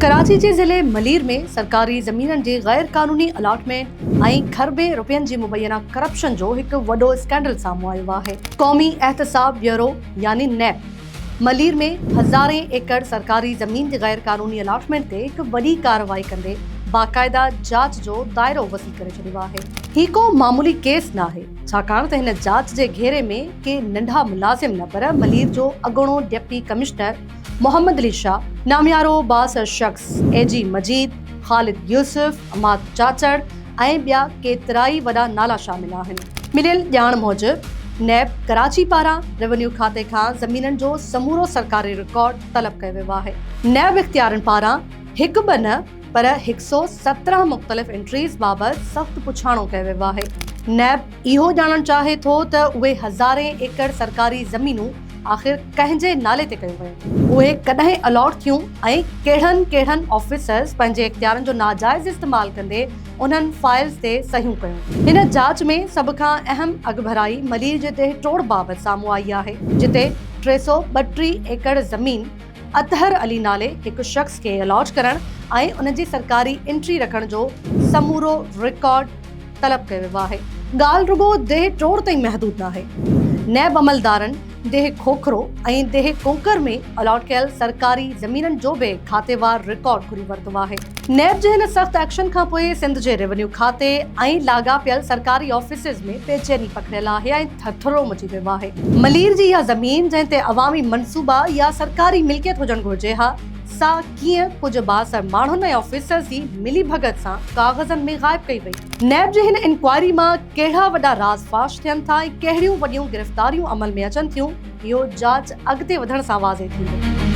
कराची जे ज़िले मलीर में सरकारी ज़मीननि जे गैर कानूनी अलॉटमेंट ऐं खरबे रुपयनि जी मुबैना करप्शन जो हिकु वॾो स्कैंडल साम्हूं आयो आहे। क़ौमी एहतसाब ब्यूरो यानी नैब मलीर में हज़ारें एकड़ सरकारी ज़मीन जे गैर कानूनी अलॉटमेंट ते हिकु वॾी कार्रवाई कंदे बाक़ायदा जांच जो दायरो वसी करे छॾियो आहे। ही को मामूली केस न आहे, छाकाणि त हिन जांच जे घेरे में के नंढा मुलाज़िम न पर मलीर जो अॻूणो डिप्टी कमिश्नर मोहम्मद अली शाह, नामियारो बासर शख्स एजी मजीद, ख़ालिद यूसुफ, अमाद चाचड़ ऐं ॿिया केतिराई वॾा नाला शामिल आहिनि। मिलियल ॼाण मूजिबि नैब कराची पारां रेवेन्यू खाते खां ज़मीननि जो समूरो सरकारी रिकॉर्ड तलब कयो वियो आहे। नैब इख़्तियारनि पारां हिकु ॿ न पर 117 मुख़्तलिफ़ एंट्रीज़ बाबति सख़्तु पुछाणो कयो वियो आहे। नैब इहो ॼाणणु चाहे थो त उहे हज़ारें एकड़ सरकारी ज़मीनूं आख़िर कंहिंजे नाले ते कयूं वयूं, उहे कॾहिं अलॉट थियूं ऐं कहिड़नि ऑफिसर्स पंहिंजे इख़्तियारनि जो नाजाइज़ इस्तेमालु कंदे उन्हनि फाइल्स ते सहियूं कयूं। हिन जांच में सभ खां अहम अॻभराई मलीर जे देह टोड़ बाबति साम्हूं आई आहे, जिते 332 एकड़ ज़मीन अतहर अली नाले हिकु शख़्स खे अलॉट करण ऐं उन जी सरकारी एंट्री रखण जो समूरो रिकॉर्ड तलब कयो वियो आहे। ॻाल्हि रुगो देह टोड़ ताईं महदूद न आहे। नैब अमलदारनि देह खोखरो ऐं देह कोकर में अलॉट कयल सरकारी ज़मीननि जो बि खातेवार रिकॉर्ड घुरी वरितो आहे। नैब जे हिन सख़्त एक्शन खां पोइ सिंध जे रेवेन्यू खाते ऐं लाॻापियल सरकारी ऑफिसिस में बेचैनी पकड़ियल आहे ऐं थरथरो मची वियो आहे। मलीर जी इहा ज़मीन जंहिं ते अवामी मनसूबा या सरकारी मिल्कियत हुजणु घुरिजे हा, सा कीअं कुझु बासर माण्हुनि ऐं ऑफिसर्स जी मिली भगत सां कागज़नि में ग़ाइब कई वई। नैब जे हिन इंक्वायरी मां कहिड़ा वॾा राज़ फाश थियनि था ऐं कहिड़ियूं वॾियूं गिरफ़्तारियूं अमल में अचनि थियूं, इहो जांच अॻिते वधण सां वाज़े थींदो।